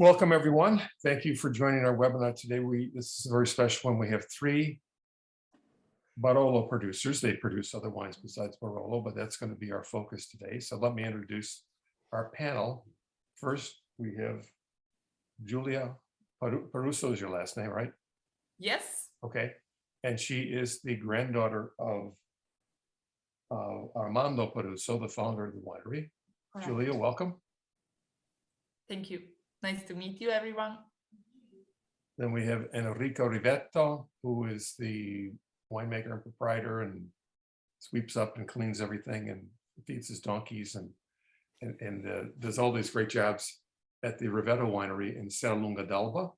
Welcome, everyone. Thank you for joining our webinar today. This is a very special one. We have 3 Barolo producers. They produce other wines besides Barolo, but that's going to be our focus today. So let me introduce our panel. First, we have Giulia Parusso is your last name, right? Yes. Okay. And she is the granddaughter of Armando Parusso, the founder of the winery. Correct. Giulia, welcome. Thank you. Nice to meet you, everyone. Then we have Enrico Rivetto, who is the winemaker and proprietor and sweeps up and cleans everything and feeds his donkeys and does all these great jobs at the Rivetto winery in Serralunga d'Alba.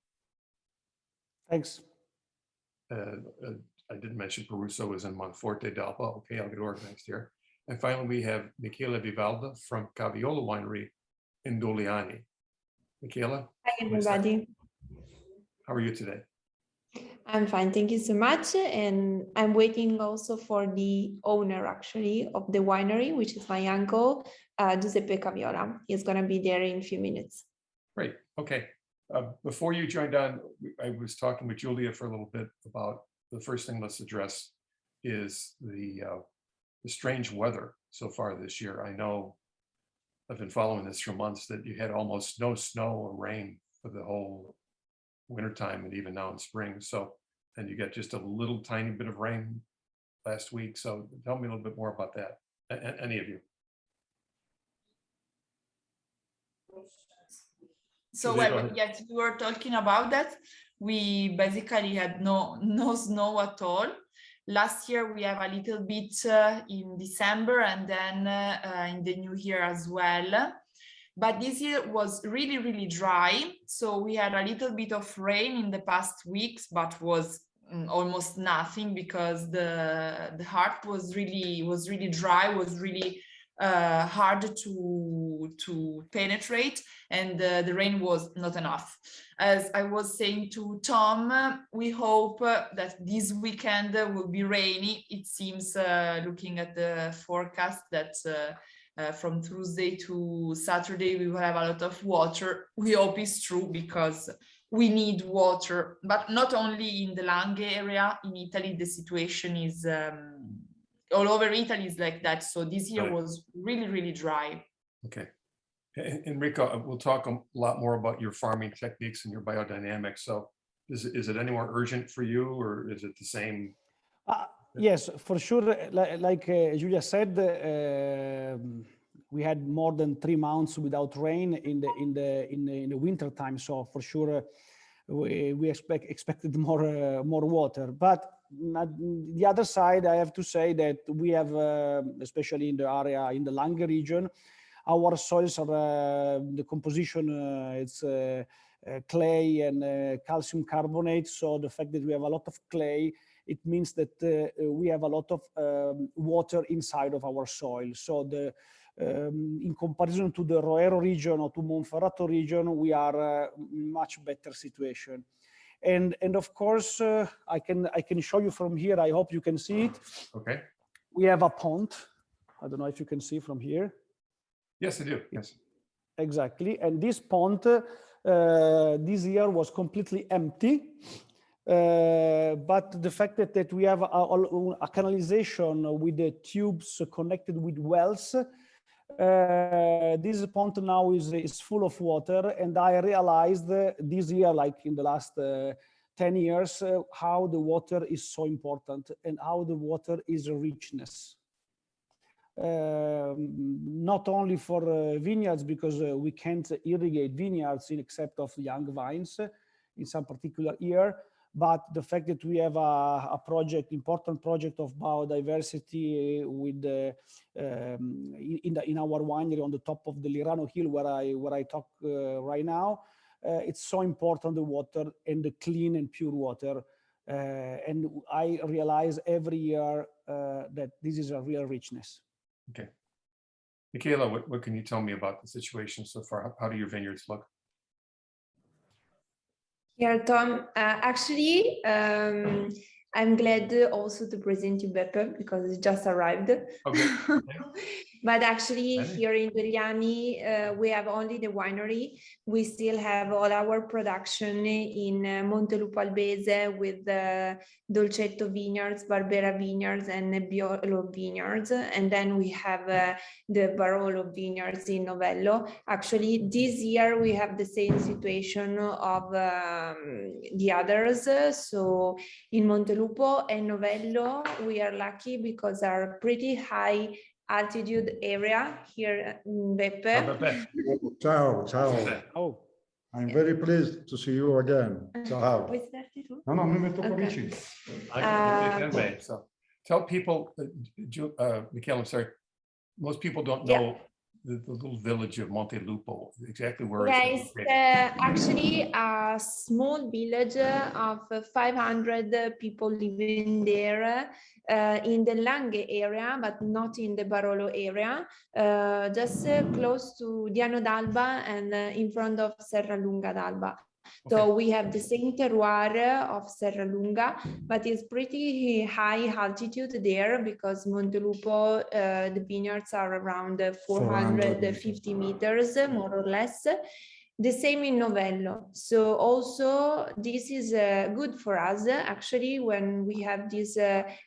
Thanks. I didn't mention Parusso is in Monforte d'Alba. Okay, I'll get organized here. And finally, we have Michaela Vivalda from Caviola winery in Doliani. Michaela. Hi, everybody. How are you today? I'm fine. Thank you so much. And I'm waiting also for the owner, actually, of the winery, which is my uncle, Giuseppe Caviola. He's going to be there in a few minutes. Great. Okay. Before you joined on, I was talking with Giulia for a little bit about the first thing let's address is the strange weather so far this year. I know I've been following this for months that you had almost no snow or rain for the whole wintertime and even now in spring. So, and you get just a little tiny bit of rain last week. So tell me a little bit more about that, any of you. So yes, we were talking about that. We basically had no snow at all. Last year we have a little bit in December and then in the new year as well. But this year was really, really dry. So we had a little bit of rain in the past weeks, but was almost nothing because the heart was really dry, was really hard to penetrate, and the rain was not enough. As I was saying to Tom, we hope that this weekend will be rainy. It seems, looking at the forecast, that from Tuesday to Saturday we will have a lot of water. We hope it's true because we need water, but not only in the Langhe area. In Italy, the situation is all over Italy is like that. So this year was really, really dry. Okay. Enrico, we'll talk a lot more about your farming techniques and your biodynamics. So is it any more urgent for you, or is it the same? Yes, for sure. Like Giulia said, we had more than 3 months without rain in the winter time. So for sure, we expected more water. But on the other side, I have to say that we have, especially in the area in the Langhe region, our soils are the composition. It's clay and calcium carbonate. So the fact that we have a lot of clay, it means that we have a lot of water inside of our soil. So in comparison to the Roero region or to Monferrato region, we are much better situation. And of course, I can show you from here. I hope you can see it. Okay. We have a pond. I don't know if you can see from here. Yes, I do. Yes. Exactly. And this pond this year was completely empty. But the fact that we have a canalization with the tubes connected with wells, this pond now is full of water. And I realized this year, like in the last 10 years, how the water is so important and how the water is a richness. Not only for vineyards, because we can't irrigate vineyards except of young vines in some particular year, but the fact that we have a important project of biodiversity with in our winery on the top of the Lirano Hill where I talk right now, it's so important, the water and the clean and pure water, and I realize every year that this is a real richness. Okay. Michaela, what can you tell me about the situation so far? How do your vineyards look? Yeah, Tom, actually, I'm glad also to present you Beppe because it just arrived. Okay. But actually here in Giuliani, we have only the winery. We still have all our production in Montelupo Albese with Dolcetto Vineyards, Barbera Vineyards, and Nebbiolo Vineyards. And then we have the Barolo Vineyards in Novello. Actually, this year we have the same situation of the others. So in Montelupo and Novello, we are lucky because our pretty high altitude area here in Beppe. Ciao, ciao. Oh, I'm very pleased to see you again. Ciao. No, no, mi metto qua vicino. So tell people, Michaela, I'm sorry, most people don't know the little village of Montelupo, exactly where it's actually a small village of 500 people living there in the Langhe area, but not in the Barolo area, just close to Diano d'Alba and in front of Serra Lunga d'Alba. So we have the same terroir of Serra Lunga, but it's pretty high altitude there because Montelupo, the vineyards are around 450 meters, more or less. The same in Novello. So also this is good for us actually when we have this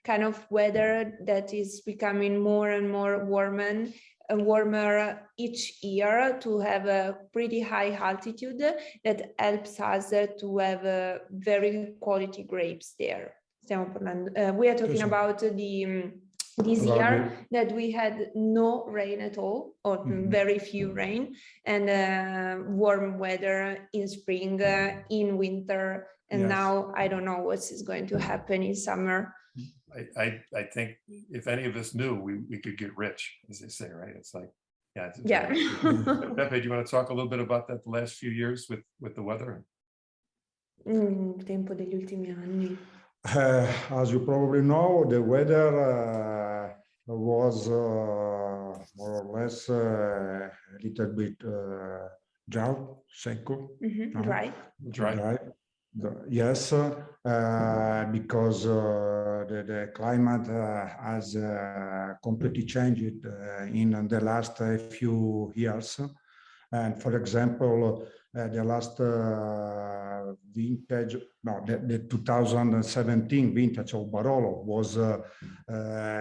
kind of weather that is becoming more and more warmer each year, to have a pretty high altitude that helps us to have very quality grapes there. We are talking about this year that we had no rain at all, or very few rain, and warm weather in spring, in winter, and now I don't know what is going to happen in summer. I think if any of us knew, we could get rich, as they say, right? It's like, Beppe, do you want to talk a little bit about that the last few years with the weather? Tempo degli ultimi anni. As you probably know, the weather was more or less a little bit drought, secco, Dry. Yes, because the climate has completely changed in the last few years. And for example, the last vintage, the 2017 vintage of Barolo was a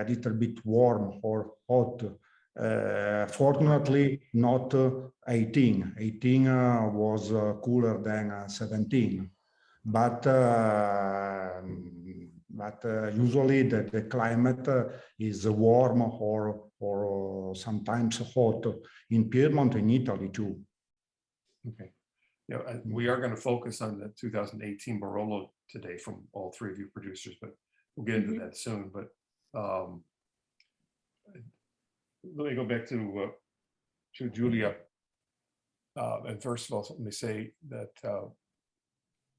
little bit warm or hot. Fortunately, not 18. 18 was cooler than 17. But usually the climate is warm or sometimes hot in Piedmont, in Italy too. Okay. We are going to focus on the 2018 Barolo today from all three of you producers, but we'll get into that soon. But let me go back to Giulia. And first of all, let me say that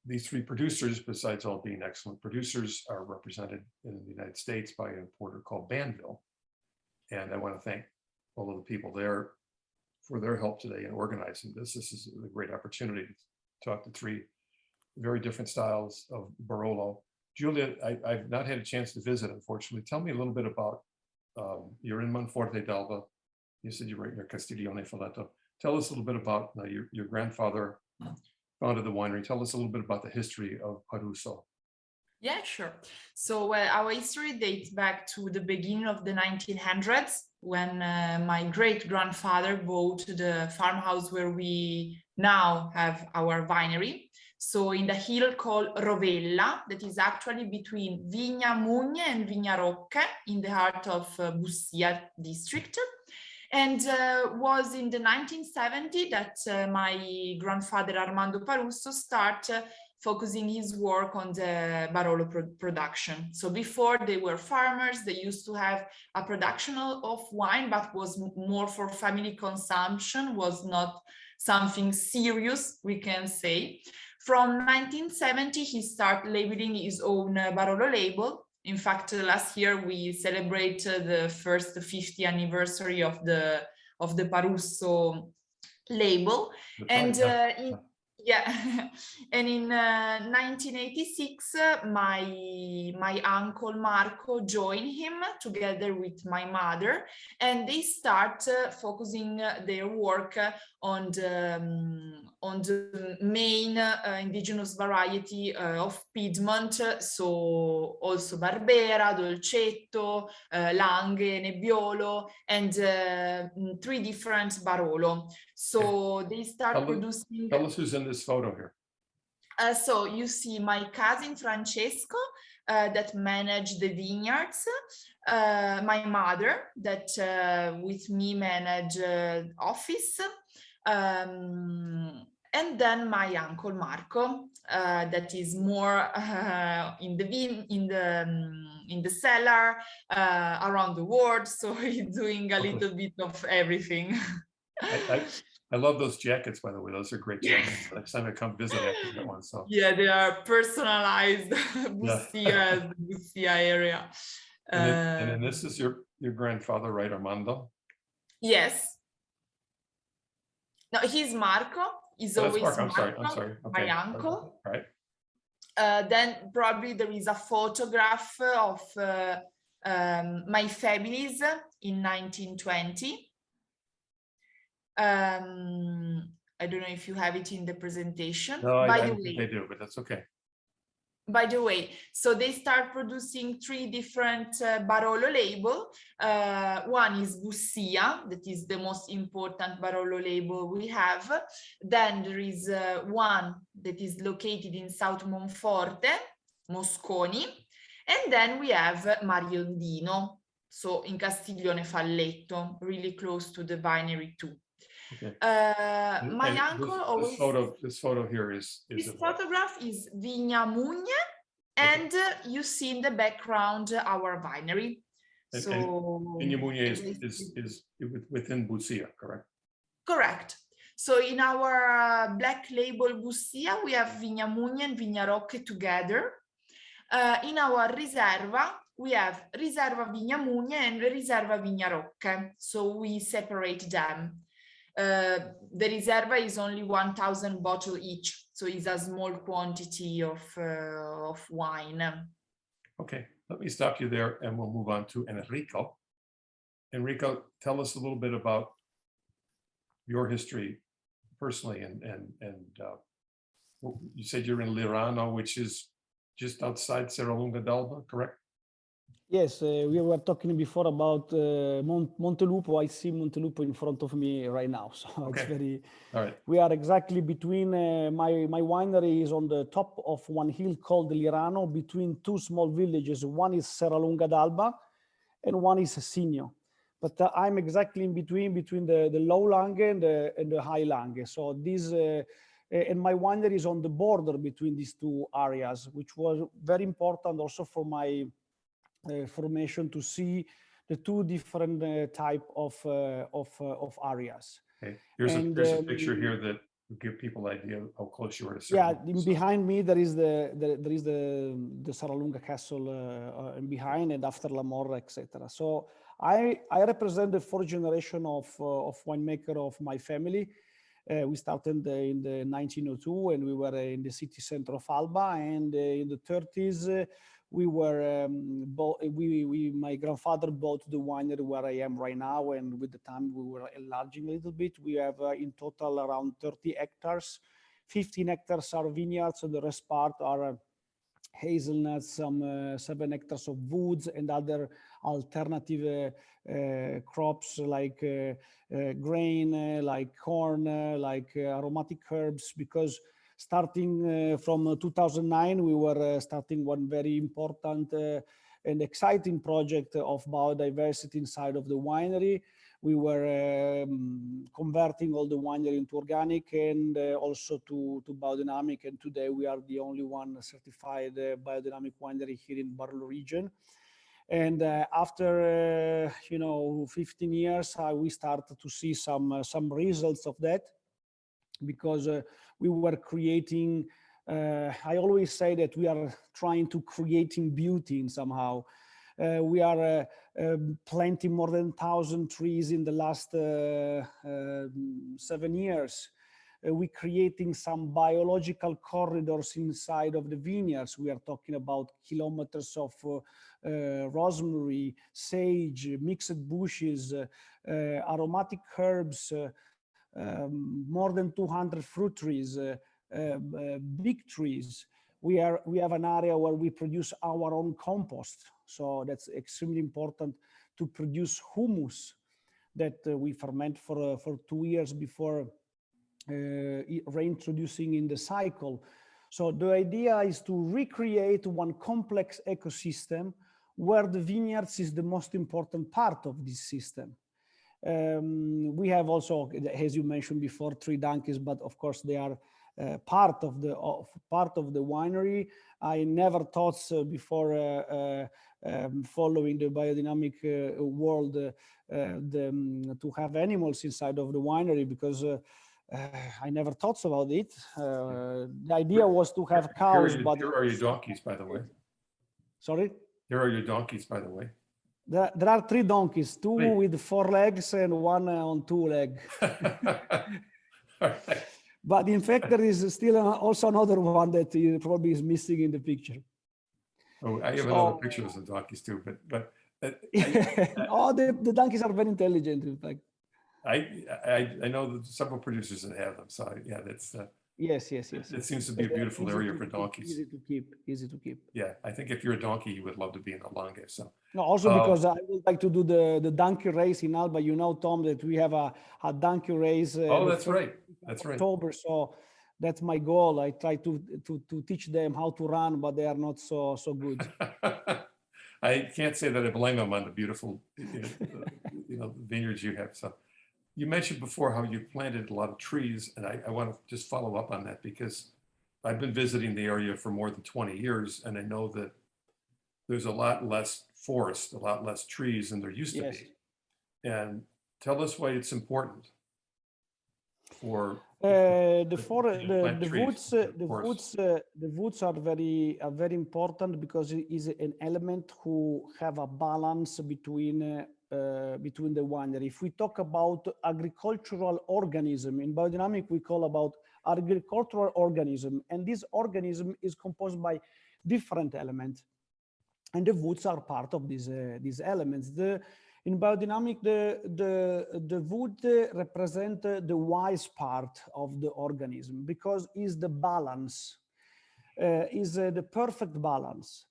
these three producers, besides all being excellent producers, are represented in the United States by an importer called Banville. And I want to thank all of the people there for their help today in organizing this. This is a great opportunity to talk to three very different styles of Barolo. Giulia, I've not had a chance to visit, unfortunately. Tell me a little bit about, you're in Monforte d'Alba. You said you were in your Castiglione Folletto. Tell us a little bit about your grandfather founded the winery. Tell us a little bit about the history of Parusso. Yeah, sure. So our history dates back to the beginning of the 1900s, when my great-grandfather bought the farmhouse where we now have our winery. So in the hill called Rovella, that is actually between Vigna Mugne and Vigna Rocche, in the heart of Bussia district. And was in the 1970s that my grandfather Armando Parusso started focusing his work on the Barolo production. So before they were farmers, they used to have a production of wine, but was more for family consumption, was not something serious, we can say. From 1970, he started labeling his own Barolo label. In fact, last year we celebrated the first 50th anniversary of the Parusso label. Yeah, and in 1986, my uncle Marco joined him together with my mother, and they start focusing their work on the main indigenous variety of Piedmont, so also Barbera, Dolcetto, Langhe, Nebbiolo, and 3 different Barolo. So they start producing. Tell us who's in this photo here. So you see my cousin Francesco that managed the vineyards, my mother that with me manage office, and then my uncle Marco that is more in the cellar around the world. So he's doing a little bit of everything. I love those jackets, by the way. Those are great jackets. Next time I come visit, I have to get one. So yeah, they are personalized. Bussia, the Bussia area. And then this is your grandfather, right, Armando? Yes. No, he's Marco. He's always Marco. Marco. I'm sorry. Okay. My uncle. All right. Then probably there is a photograph of my families in 1920. I don't know if you have it in the presentation. No, I don't think they do, but that's okay. By the way, so they start producing 3 different Barolo label. One is Bussia, that is the most important Barolo label we have. Then there is one that is located in South Monforte, Mosconi. And then we have Mariondino, so in Castiglione Falletto, really close to the winery too. Okay. My uncle always. This photo here is this photograph is Vigna Mugne, and you see in the background our winery. So Vigna Mugne is within Bussia, correct? Correct. So in our black label Bussia, we have Vigna Mugne and Vigna Rocche together. In our Riserva, we have Riserva Vigna Mugne and Riserva Vigna Rocche. So we separate them. The Riserva is only 1,000 bottles each, so it's a small quantity of wine. Okay, let me stop you there and we'll move on to Enrico. Enrico, tell us a little bit about your history personally, and you said you're in Lirano, which is just outside Serralunga d'Alba, correct? Yes, we were talking before about Montelupo. I see Montelupo in front of me right now, so it's very. All right. We are exactly between my winery is on the top of one hill called Lirano, between 2 small villages. One is Serralunga d'Alba, and one is Signo. But I'm exactly in between the low Langhe and the high Langhe. So this. And my winery is on the border between these 2 areas, which was very important also for my formation to see the 2 different type of areas. Okay. Here's a picture here that will give people an idea how close you are to. Yeah, behind me there is the Serralunga Castle and behind, and after La Morra, etc. So I represent the 4th generation of winemaker of my family. We started in the 1902, and we were in the city center of Alba, and in the 30s. We were, my grandfather bought the winery where I am right now, and with the time we were enlarging a little bit. We have in total around 30 hectares, 15 hectares are vineyards, and the rest part are hazelnuts, some 7 hectares of woods and other alternative crops like grain, like corn, like aromatic herbs, because starting from 2009, we were starting one very important and exciting project of biodiversity inside of the winery. We were converting all the winery into organic and also to biodynamic. And today we are the only one certified biodynamic winery here in Barolo region. And after 15 years, we started to see some results of that, because we were creating, I always say that we are trying to creating beauty in somehow. We are planting more than 1,000 trees in the last 7 years. we're creating some biological corridors inside of the vineyards. We are talking about kilometers of rosemary, sage, mixed bushes, aromatic herbs, more than 200 fruit trees, big trees. We have an area where we produce our own compost. So that's extremely important to produce humus that we ferment for 2 years before reintroducing in the cycle. So the idea is to recreate one complex ecosystem where the vineyards is the most important part of this system. We have also, as you mentioned before, 3 donkeys, but of course they are part of the winery. I never thought before following the biodynamic world to have animals inside of the winery, because I never thought about it. The idea was to have cows, but here are your donkeys, by the way. Sorry? Here are your donkeys, by the way. There are 3 donkeys, 2 with 4 legs and 1 on 2 legs. Right. But in fact, there is still also another one that probably is missing in the picture. Oh, I have another picture of some donkeys too, but oh, the donkeys are very intelligent, in fact. I know that several producers that have them, so yeah, that's yes. It seems to be a beautiful area for donkeys. Easy to keep. Yeah, I think if you're a donkey, you would love to be in a Langhe. So no, also because I would like to do the donkey race in Alba. You know, Tom, that we have a donkey race. Oh, that's right. That's right. October. So that's my goal. I try to teach them how to run, but they are not so good. I can't say that I blame them on the beautiful, vineyards you have. So you mentioned before how you planted a lot of trees, and I want to just follow up on that, because I've been visiting the area for more than 20 years, and I know that there's a lot less forest, a lot less trees than there used to be. And tell us why it's important for the woods are very important, because it is an element who have a balance between the winery. If we talk about agricultural organism, in biodynamic we call about agricultural organism, and this organism is composed by different elements, and the woods are part of these elements. In biodynamic, the wood represent the wise part of the organism, because is the balance, is the perfect balance.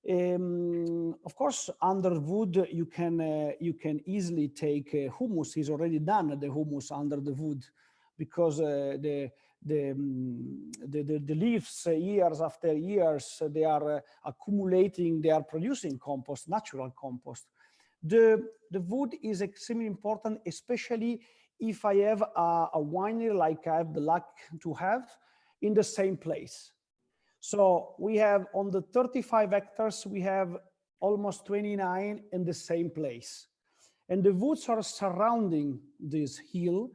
Of course, under wood you can easily take humus. Is already done, the humus under the wood, because the leaves, years after years, they are accumulating, they are producing compost, natural compost. The wood is extremely important, especially if I have a winery like I have the luck to have in the same place. So we have on the 35 hectares, we have almost 29 in the same place. And the woods are surrounding this hill,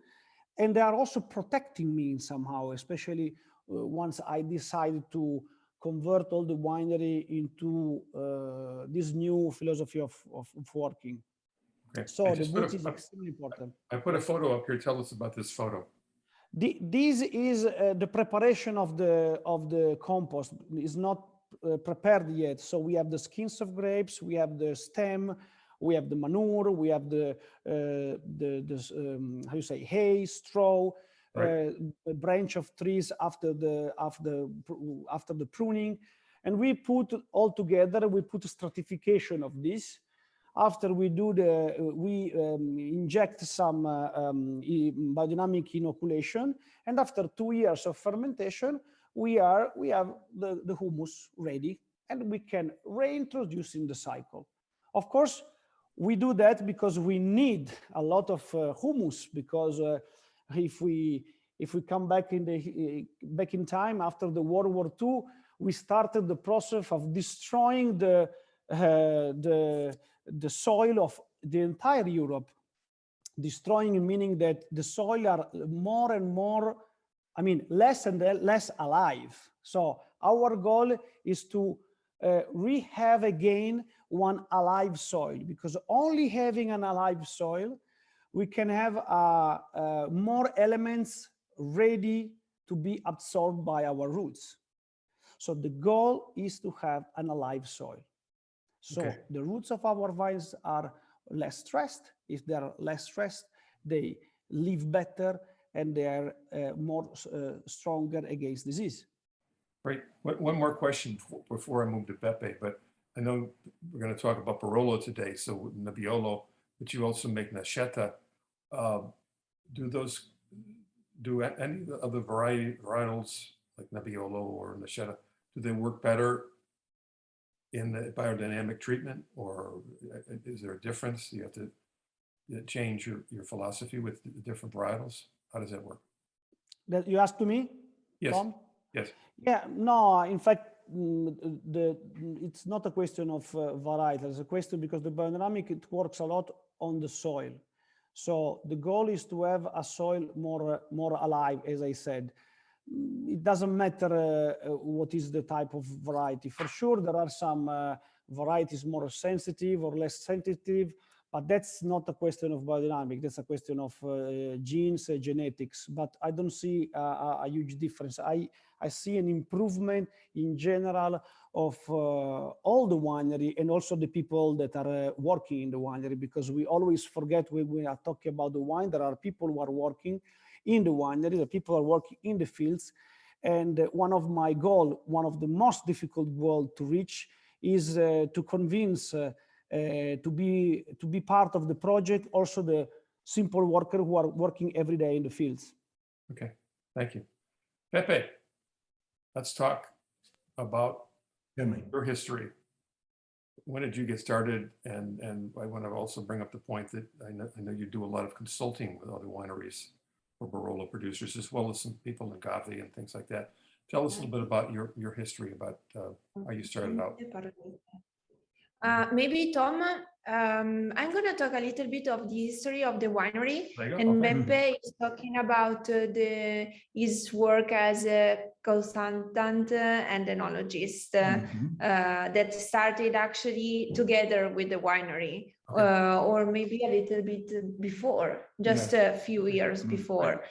and they are also protecting me somehow, especially once I decided to convert all the winery into this new philosophy of working. Okay. So the wood is extremely important. I put a photo up here. Tell us about this photo. This is the preparation of the compost. It's not prepared yet. So we have the skins of grapes, we have the stem, we have the manure, we have the how you say, hay, straw, right. A branch of trees after the pruning, and we put all together. We put a stratification of this. After we do we inject some biodynamic inoculation, and after 2 years of fermentation, we have the humus ready, and we can reintroduce in the cycle. Of course, we do that because we need a lot of humus, because if we come back in time after the World War II, we started the process of destroying the soil of the entire Europe. Destroying meaning that the soil are more and more, less and less alive. So our goal is to have again one alive soil, because only having an alive soil, we can have more elements ready to be absorbed by our roots. So the goal is to have an alive soil. So the roots of our vines are less stressed. If they are less stressed, they live better and they are more stronger against disease. Great. One more question before I move to Beppe, but I know we're going to talk about Barolo today, so Nebbiolo, but you also make Nascetta. Do any of the varietals like Nebbiolo or Nascetta, do they work better in the biodynamic treatment, or is there a difference? You have to change your philosophy with the different varietals? How does that work? That you asked to me, yes. Tom? Yes. Yeah, no, in fact, it's not a question of variety. It's a question because the biodynamic, it works a lot on the soil. So the goal is to have a soil more alive, as I said. It doesn't matter what is the type of variety. For sure, there are some varieties more sensitive or less sensitive, but that's not a question of biodynamic. That's a question of genes, genetics. But I don't see a huge difference. I see an improvement in general of all the winery and also the people that are working in the winery, because we always forget when we are talking about the wine, there are people who are working in the winery, the people are working in the fields. And one of my goals, one of the most difficult goals to reach is to convince to be part of the project, also the simple worker who are working every day in the fields. Okay, thank you. Beppe, let's talk about your history. When did you get started? And I want to also bring up the point that I know you do a lot of consulting with other wineries or Barolo producers, as well as some people in Gavi and things like that. Tell us a little bit about your history, about how you started out. Maybe Tom, I'm going to talk a little bit of the history of the winery, and Beppe is talking about his work as a consultant and enologist that started actually together with the winery, or maybe a little bit before, just a few years before.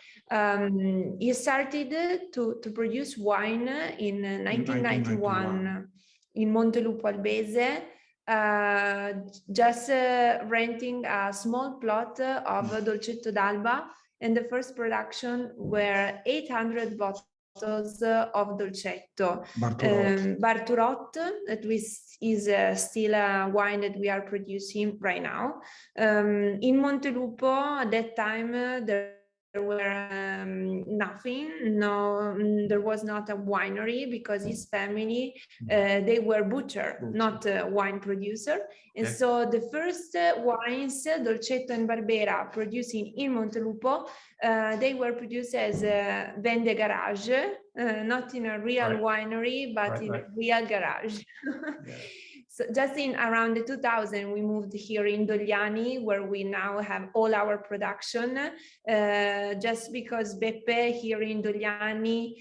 He started to produce wine in 1991 in Montelupo Albese. Just renting a small plot of Dolcetto d'Alba, and the first production were 800 bottles of Dolcetto. Barturot, that is still a wine that we are producing right now. In Montelupo, at that time, there were nothing. No, there was not a winery because his family they were butcher, not a wine producer. And so the first wines, Dolcetto and Barbera, producing in Montelupo, they were produced as vende garage, not in a real winery, but in a real garage. So just in around the 2000, we moved here in Dogliani, where we now have all our production, just because Beppe here in Dogliani,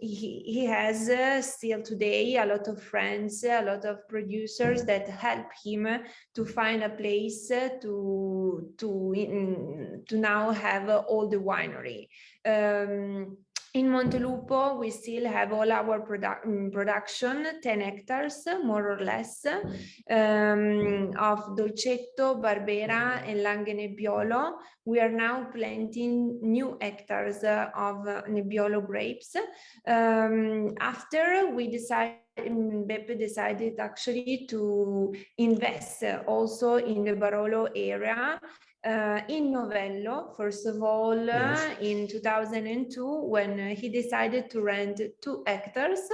he has still today a lot of friends, a lot of producers that help him to find a place to now have all the winery. In Montelupo, we still have all our production, 10 hectares, more or less, of Dolcetto, Barbera, and Langhe Nebbiolo. We are now planting new hectares of Nebbiolo grapes. After we decided, Beppe decided actually to invest also in the Barolo area. In Novello, first of all, in 2002, when he decided to rent 2 hectares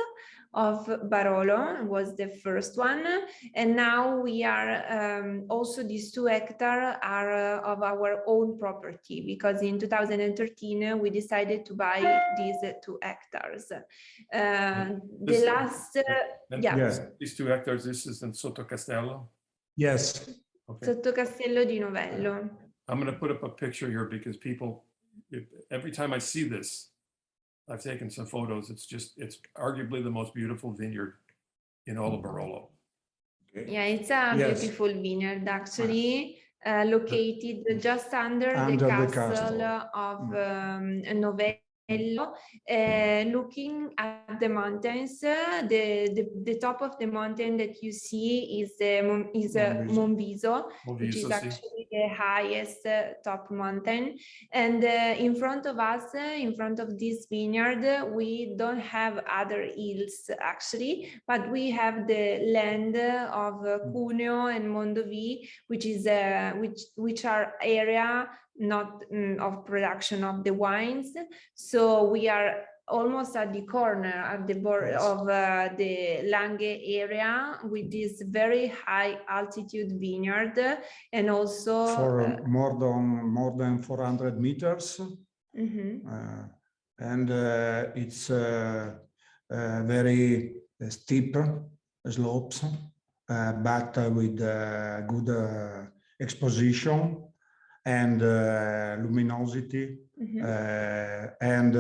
of Barolo, was the first one. And now we are, also these 2 hectares are of our own property, because in 2013, we decided to buy these 2 hectares. The last, These 2 hectares, this is in Sotto Castello? Yes. Okay. Sotto Castello di Novello. I'm going to put up a picture here because people, every time I see this, I've taken some photos. It's arguably the most beautiful vineyard in all of Barolo. Yeah, it's a beautiful vineyard, actually, located just under the castle of Novello. looking at the mountains. The top of the mountain that you see is Monviso, which is actually the highest top mountain. And in front of us, in front of this vineyard, we don't have other hills actually, but we have the land of Cuneo and Mondovì, which is which are area not of production of the wines. So we are almost at the corner at the border of the Langhe area with this very high altitude vineyard, and also for more than 400 meters. And it's very steep slopes, but with good exposition and luminosity, and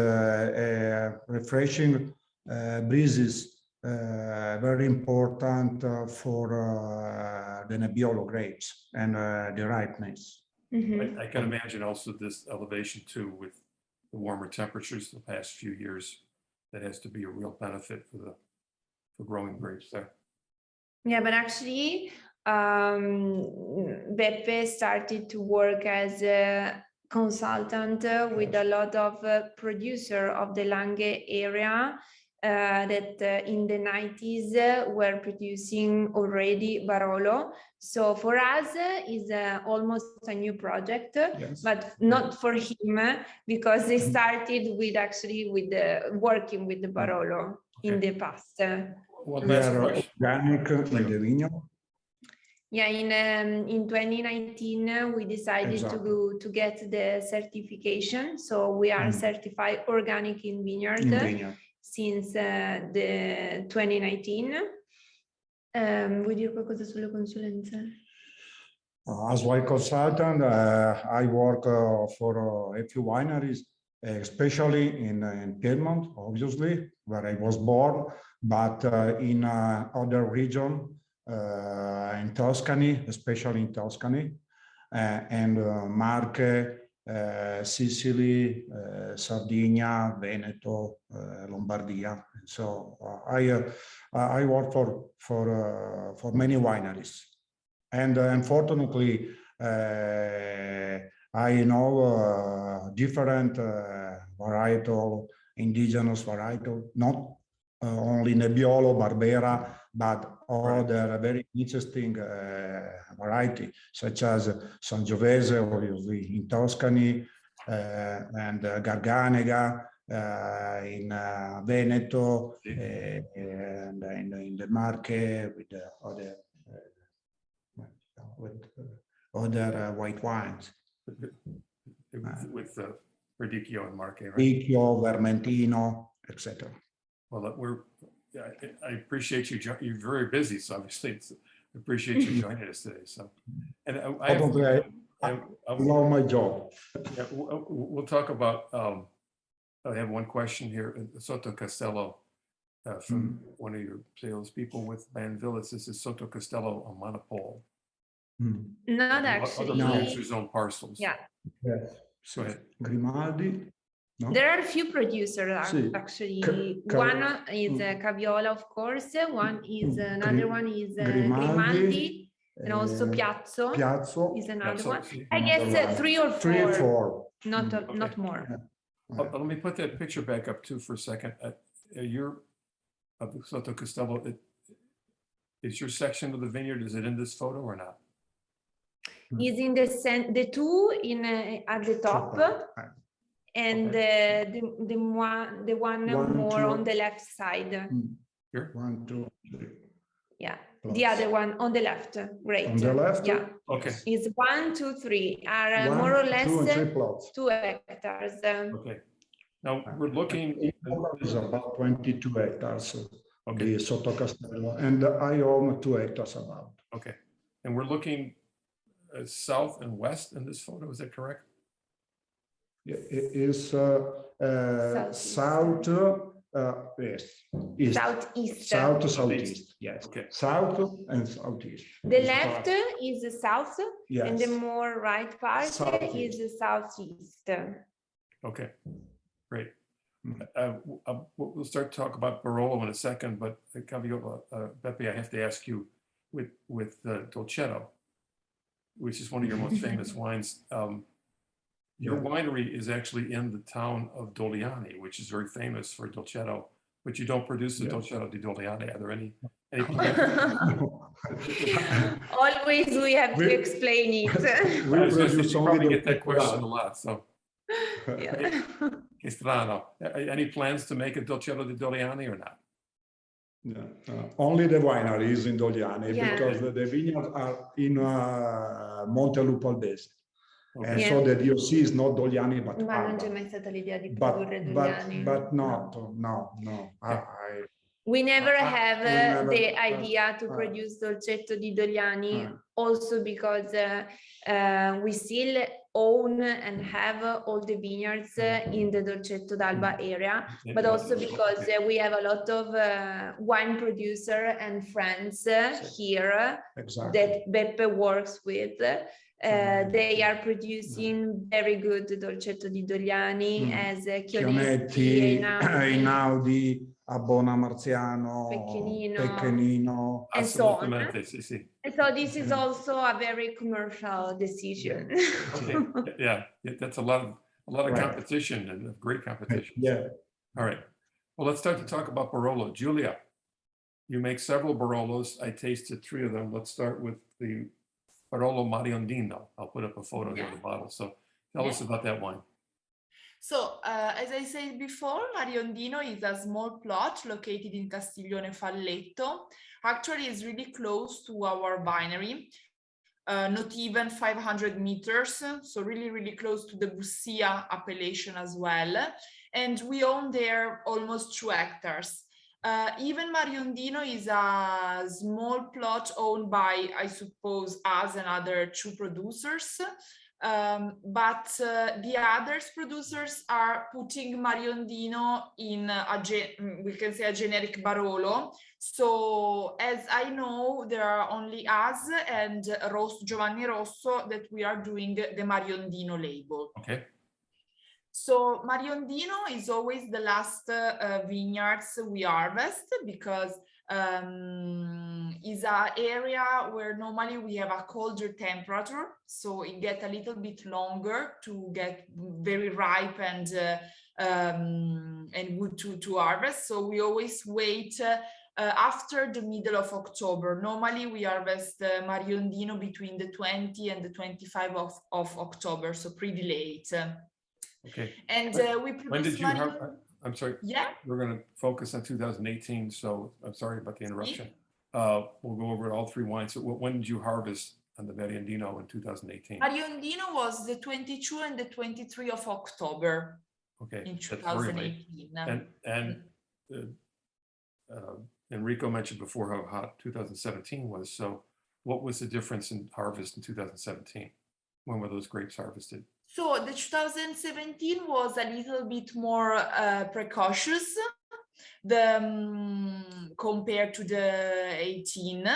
refreshing breezes, very important for the Nebbiolo grapes and the ripeness. I can imagine also this elevation too, with the warmer temperatures the past few years, that has to be a real benefit for growing grapes there. Yeah, but actually Beppe started to work as a consultant with a lot of producer of the Langhe area that in the 90s were producing already Barolo. So for us is almost a new project, but not for him, because he started with working with the Barolo in the past. Well, We are organic in the vineyard. Yeah, in 2019 we decided to get the certification, so we are certified organic in vineyard since the 2019. Vuoi dire qualcosa sulle consulenze? As wine consultant, I work for a few wineries, especially in Piedmont, obviously, where I was born, but in other regions. In Tuscany, especially in Tuscany, and Marche, Sicily, Sardinia, Veneto, Lombardia. So I work for many wineries, and unfortunately, I know different varietal, indigenous varietal, not only Nebbiolo, Barbera, but other very interesting variety, such as Sangiovese, obviously in Tuscany, and Garganega in Veneto, and in the Marche with other white wines. With Verdicchio and Marche, right? Verdicchio, Vermentino, etc. Well, I appreciate you. You're very busy, so obviously I appreciate you joining us today. So, and I love my job. Yeah, we'll talk about. I have one question here. Sotto Castello, from one of your salespeople with Banville. It says, "Is Sotto Castello a monopole?" Not actually. Other producers own parcels. Yeah. Yes. Go ahead. Grimaldi. No? There are a few producers actually. One is Caviola, of course. One is another one is Grimaldi, and also Piazzo is another one. I guess 3 or 4. 3 or 4. Not more. Let me put that picture back up too for a second. Your Sotto Castello. Is your section of the vineyard? Is it in this photo or not? Is in the 2 in at the top. And the one more on the left side. Here? 1, 2, 3. Yeah, the other one on the left. Great. On the left? Yeah. Okay. Is 1, 2, 3 are more or less 2 and 3 plots. 2 hectares. Okay. Now we're looking. It's about 22 hectares. Okay. The Sotto Castello, and I own 2 hectares about. Okay, and we're looking south and west in this photo. Is that correct? It is south, east. Southeast. South to southeast, yes. Okay. South and southeast. The left is the south, yes. And the more right part southeast. is the southeast. Okay, great. We'll start to talk about Barolo in a second, but Caviola, Beppe, I have to ask you with Dolcetto, which is one of your most famous wines. Your winery is actually in the town of Dogliani, which is very famous for Dolcetto, but you don't produce the Dolcetto di Dogliani. Are there any Always we have to explain it. We produce you only probably the get that question a Pecoraro. lot, so. Yeah. Che strano. Any plans to make a Dolcetto di Dogliani or not? Only the winery is in Dogliani Yeah. because the vineyards are in Montelupo Albese. Okay. And Yeah. so the DOC is not Dogliani, but Ma non c'è Alba. mai stata l'idea di produrre Dogliani. But not, no. We never have we never- the idea to produce Dolcetto di Dogliani, also because we still own and have all the vineyards in the Dolcetto d'Alba area, but also because we have a lot of wine producer and friends here that Beppe works with. They are producing very good Dolcetto di Dogliani as Chionetti, Einaudi, Abbona Marziano, Pecchinino, and so on. Sì. And so this is also a very commercial decision. Okay. Yeah, that's a lot of competition and great competition. Yeah. All right. Well, let's start to talk about Barolo. Giulia, you make several Barolos. I tasted 3 of them. Let's start with the Barolo Mariondino. I'll put up a photo here of the bottle. So tell us about that wine. So, as I said before, Mariondino is a small plot located in Castiglione Falletto. Actually, it's really close to our winery, not even 500 meters, so really, really close to the Bussia appellation as well. And we own there almost 2 hectares. Even Mariondino is a small plot owned by, I suppose, us and other 2 producers. But the other producers are putting Mariondino in we can say a generic Barolo. So as I know, there are only us and Giovanni Rosso that we are doing the Mariondino label. Okay. So Mariondino is always the last vineyards we harvest because is an area where normally we have a colder temperature, so it gets a little bit longer to get very ripe and good to harvest. So we always wait after the middle of October. Normally we harvest Mariondino between the 20 and the 25 of October, so pretty late. Okay. And we produce. When did you I'm sorry. Yeah. We're going to focus on 2018, so I'm sorry about the interruption. We'll go over all 3 wines. So when did you harvest on the Mariondino in 2018? Mariondino was the 22 and the 23 of October. Okay. In 2018. And Enrico mentioned before how hot 2017 was. So what was the difference in harvest in 2017? When were those grapes harvested? So the 2017 was a little bit more precautious compared to the 18.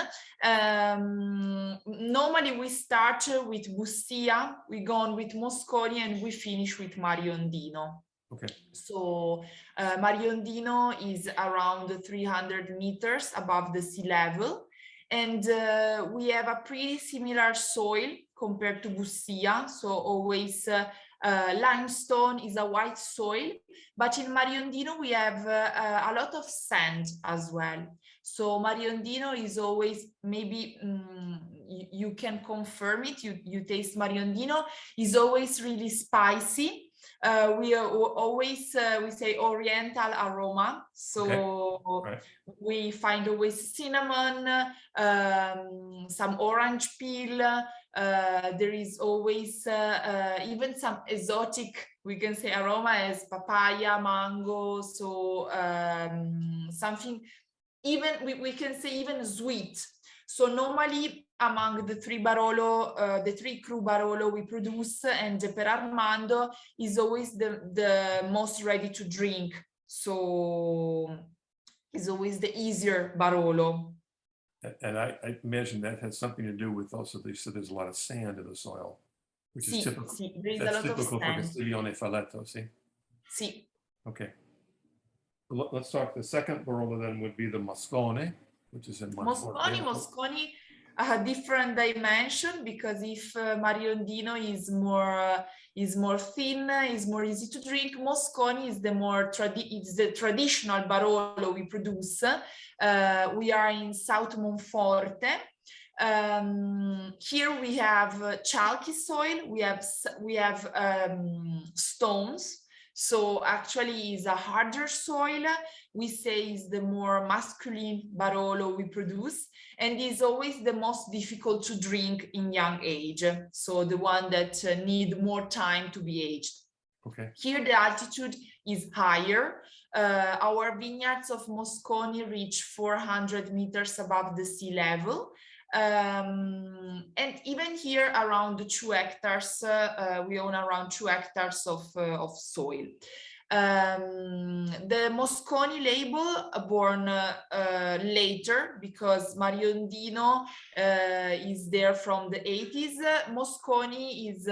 Normally we start with Bussia, we go on with Mosconi, and we finish with Mariondino. Okay. So Mariondino is around 300 meters above the sea level. And we have a pretty similar soil compared to Bussia. So always limestone is a white soil, but in Mariondino we have a lot of sand as well. So Mariondino is always, maybe you can confirm it, you taste Mariondino, is always really spicy. We always we say oriental aroma, so we find always cinnamon, some orange peel. There is always even some exotic, we can say, aroma as papaya, mango, so something even we can say even sweet. So normally among the 3 Barolo, the 3 cru Barolo we produce, and Per Armando is always the most ready to drink. So it's always the easier Barolo. And I imagine that has something to do with also, they said there's a lot of sand in the soil, which is typical. There is a lot of typical for sand. Castiglione Falletto, see? Sì. Okay. let's talk, the second Barolo then would be the Moscone, which is in Monforte. Moscone a different dimension, because if Mariondino is more thin, is more easy to drink, Moscone is the traditional Barolo we produce. We are in South Monforte. Here we have chalky soil, we have stones. So actually is a harder soil. We say is the more masculine Barolo we produce, and is always the most difficult to drink in young age. So the one that need more time to be aged. Okay. Here the altitude is higher. Our vineyards of Moscone reach 400 meters above the sea level. And even here around 2 hectares, we own around 2 hectares of soil. The Moscone label born later, because Mariondino is there from the 80s. Moscone is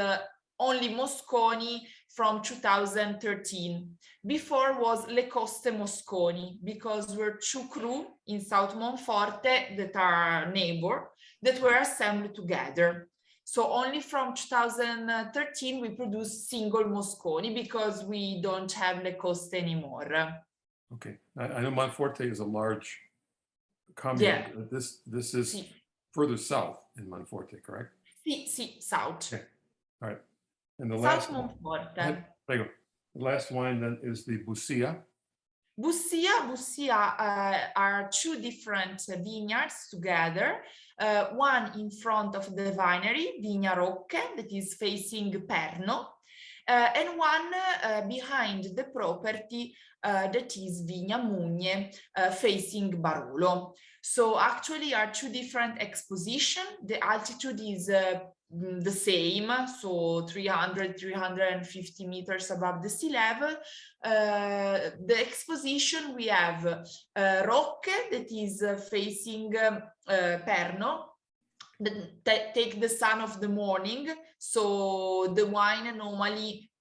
only Moscone from 2013. Before was Le Coste Mosconi, because we're 2 crew in South Monforte that are neighbor that were assembled together. So only from 2013 we produce single Mosconi, because we don't have Le Coste anymore. Okay, I know Monforte is a large commune. Yeah. This is further south in Monforte, correct? Si, south. Okay, all right. And the South last Monforte. The last wine then is the Bussia. Bussia are 2 different vineyards together. One in front of the winery, Vigna Rocche, that is facing Perno, and one behind the property that is Vigna Mugne, facing Barolo. So actually are 2 different expositions. The altitude is the same, so 350 meters above the sea level. The exposition, we have Rocche that is facing Perno, that take the sun of the morning. So the wine normally,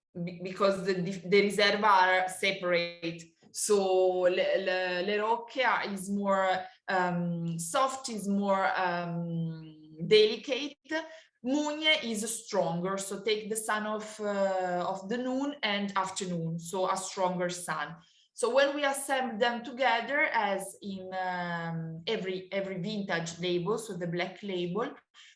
because the Riserva are separate, so Le Rocche is more soft, is more delicate. Mugne is stronger, so take the sun of the noon and afternoon, so a stronger sun. So when we assemble them together, as in every vintage label, so the black label,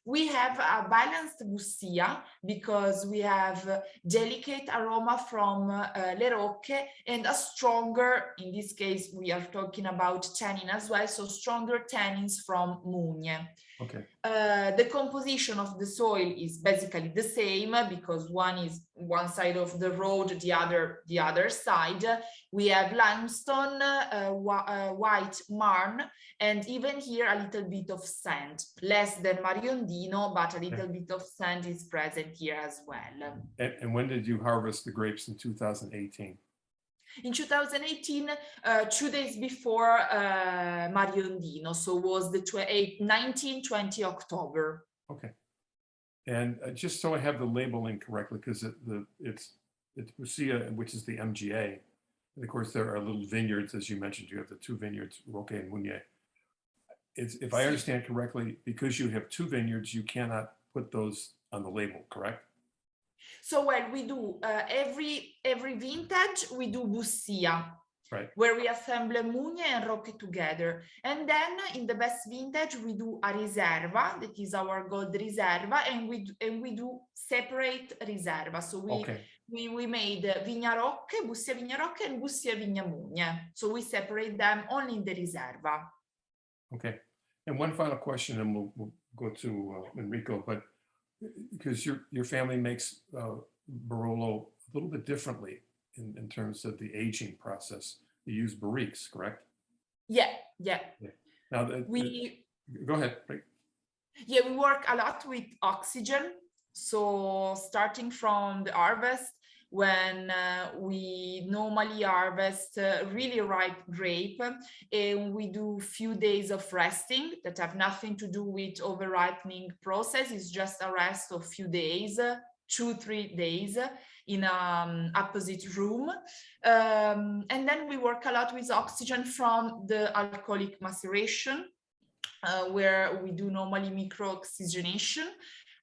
we have a balanced Bussia, because we have delicate aroma from Le Rocche and a stronger, in this case we are talking about tannin as well, so stronger tannins from Mugne. Okay. The composition of the soil is basically the same, because one is one side of the road, the other side. We have limestone, white marl, and even here a little bit of sand, less than Mariondino, but a little bit of sand is present here as well. And when did you harvest the grapes in 2018? In 2018, 2 days before Mariondino, so was the 19-20 October. Okay. And just so I have the labeling correctly, because it's Bussia, which is the MGA. And of course, there are little vineyards, as you mentioned. You have the 2 vineyards, Rocche and Mugne. If I understand correctly, because you have 2 vineyards, you cannot put those on the label, correct? So well, we do every vintage we do Bussia, right, where we assemble Mugne and Rocche together, and then in the best vintage we do a Riserva, that is our gold Riserva, and we do separate Riserva. So we made Vigna Rocche, Bussia Vigna Rocche, and Bussia Vigna Mugne. So we separate them only in the Riserva. Okay, and one final question, and we'll go to Enrico, but because your family makes Barolo a little bit differently in terms of the aging process. You use barriques, correct? Yeah. Now, go ahead. Yeah, we work a lot with oxygen. So starting from the harvest, when we normally harvest really ripe grape, and we do few days of resting that have nothing to do with over-ripening process. It's just a rest of few days, 2-3 days. in opposite room. And then we work a lot with oxygen from the alcoholic maceration, where we do normally micro-oxygenation.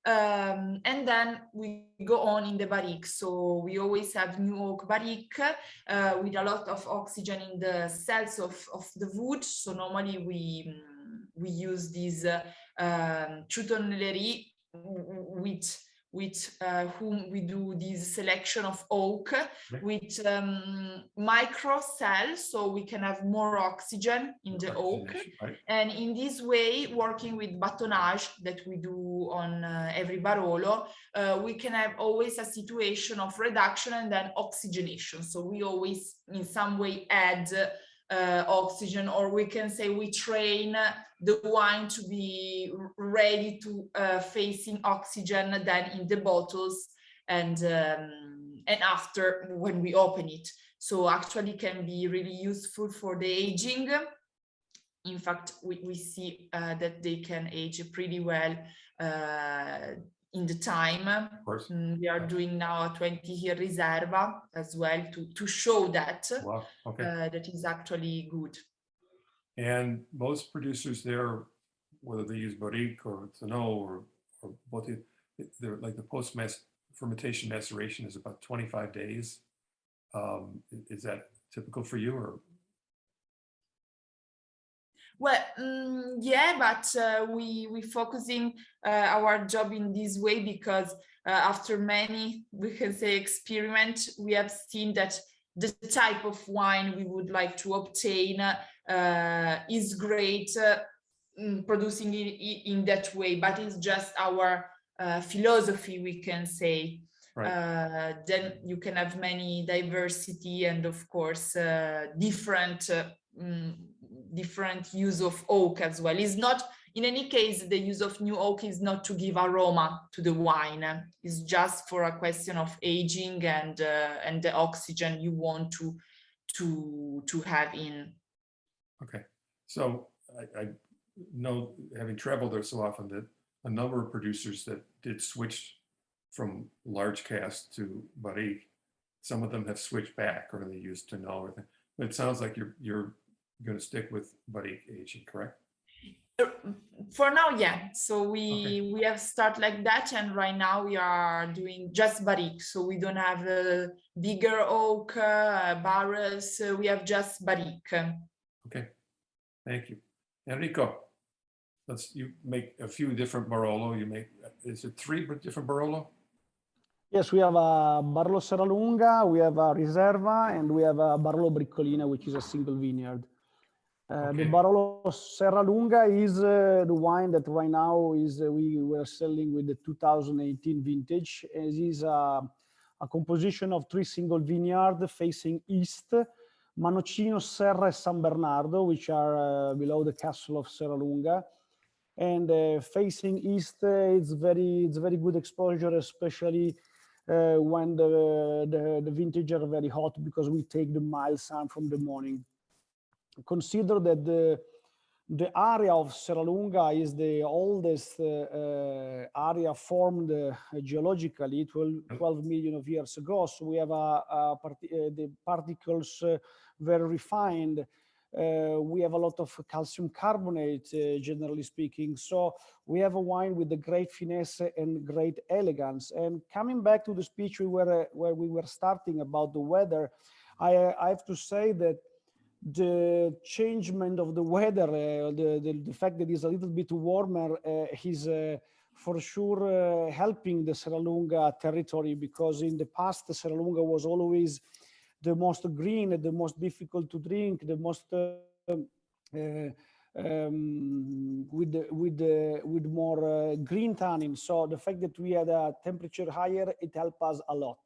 And then we go on in the barrique. So we always have new oak barrique with a lot of oxygen in the cells of the wood. So normally we use these Chutonnerie with whom we do this selection of oak with micro cells, so we can have more oxygen in the oak. Right. And in this way, working with batonnage that we do on every Barolo, we can have always a situation of reduction and then oxygenation. So we always in some way add oxygen, or we can say we train the wine to be ready to facing oxygen then in the bottles and after when we open it. So actually can be really useful for the aging. In fact, we see that they can age pretty well in the time. Of course. We are doing now a 20-year Riserva as well to show that. Wow. Okay. That is actually good. And most producers there, whether they use barrique or Tonneau or both, they're like the post-mass fermentation maceration is about 25 days. Is that typical for you, or? Well, yeah, but we focusing our job in this way because after many, we can say, experiment, we have seen that the type of wine we would like to obtain is great producing it in that way, but it's just our philosophy, we can say. Right. Then you can have many diversity and of course different use of oak as well. It's not, in any case, the use of new oak is not to give aroma to the wine. It's just for a question of aging and the oxygen you want to have in. Okay, so I know, having traveled there so often, that a number of producers that did switch from large cask to barrique, some of them have switched back, or they used Tonneau or thing. But it sounds like you're going to stick with barrique aging, correct? For now, yeah. So we have started like that, and right now we are doing just barrique. So we don't have bigger oak barrels. We have just barrique. Okay, thank you, Enrico. You make a few different Barolo. You make, is it 3 different Barolo? Yes, we have a Barolo Serralunga, we have a Riserva, and we have a Barolo Briccolina, which is a single vineyard. The Barolo Serralunga is the wine that right now is we were selling with the 2018 vintage. It is a composition of 3 single vineyards facing east, Manocino, Serra, and San Bernardo, which are below the castle of Serralunga. And facing east, it's very good exposure, especially when the vintage are very hot, because we take the mild sun from the morning. Consider that the area of Serralunga is the oldest area formed geologically 12 million of years ago. So we have the particles very refined. We have a lot of calcium carbonate, generally speaking. So we have a wine with a great finesse and great elegance. And coming back to the speech where we were starting about the weather, I have to say that the changement of the weather, the fact that it's a little bit warmer is for sure helping the Serralunga territory, because in the past the Serralunga was always the most green, the most difficult to drink, the most with more green tannin. So the fact that we had a temperature higher, it helped us a lot.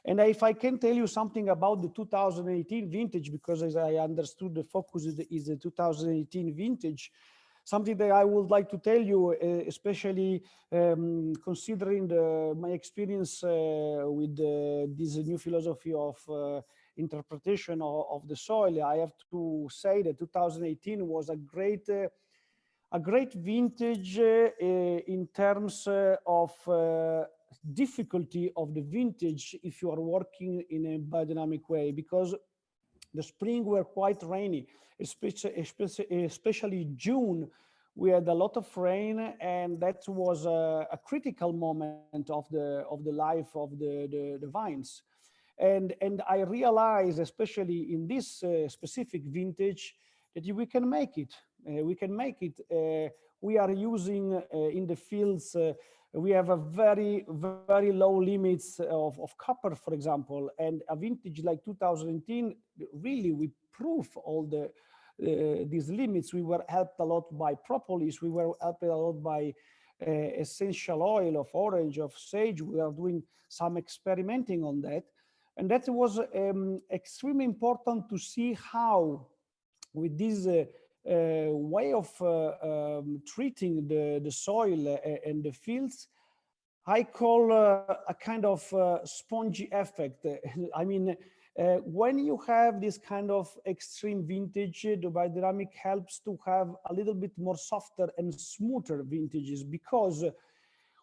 And if I can tell you something about the 2018 vintage, because as I understood, the focus is the 2018 vintage, something that I would like to tell you, especially considering my experience with this new philosophy of interpretation of the soil, I have to say that 2018 was a great vintage in terms of difficulty of the vintage if you are working in a biodynamic way, because the spring were quite rainy, especially June. We had a lot of rain, and that was a critical moment of the life of the vines. And I realized, especially in this specific vintage, that we can make it. We can make it. We are using in the fields. We have a very low limits of copper, for example, and a vintage like 2018. Really, we prove all these limits. We were helped a lot by propolis. We were helped a lot by essential oil of orange, of sage. We are doing some experimenting on that. And that was extremely important to see how, with this way of treating the soil and the fields, I call a kind of spongy effect. I mean, when you have this kind of extreme vintage, the biodynamic helps to have a little bit more softer and smoother vintages, because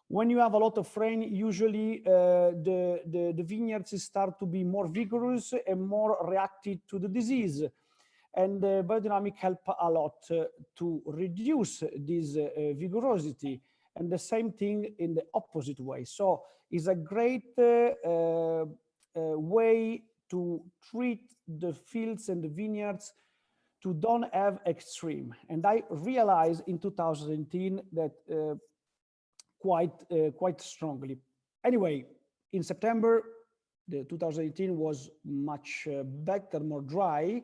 when you have a lot of rain, usually the vineyards start to be more vigorous and more reactive to the disease. And biodynamic help a lot to reduce this vigorosity, and the same thing in the opposite way. So it's a great way to treat the fields and the vineyards to don't have extreme. And I realized in 2018 that quite strongly. Anyway, in September, the 2018 was much better, more dry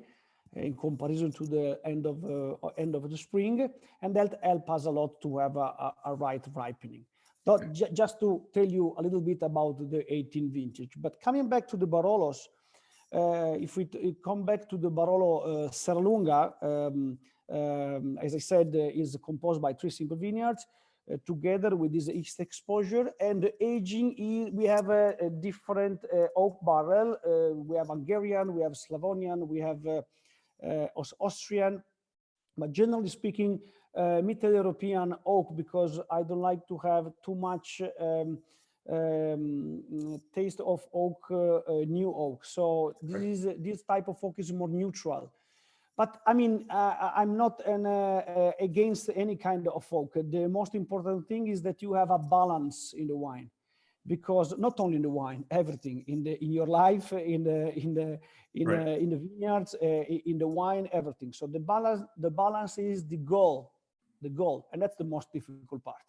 in comparison to the end of the spring, and that helped us a lot to have a right ripening. But just to tell you a little bit about the 18 vintage. But coming back to the Barolos, if we come back to the Barolo Serralunga, as I said, is composed by 3 single vineyards. Together with this east exposure and the aging, we have a different oak barrel. We have Hungarian, we have Slavonian, we have Austrian, but generally speaking, Middle European oak, because I don't like to have too much taste of oak, new oak. So this type of oak is more neutral. But I mean, I'm not against any kind of oak. The most important thing is that you have a balance in the wine, because not only in the wine, everything in your life, in the vineyards, in the wine, everything. So the balance is the goal, and that's the most difficult part.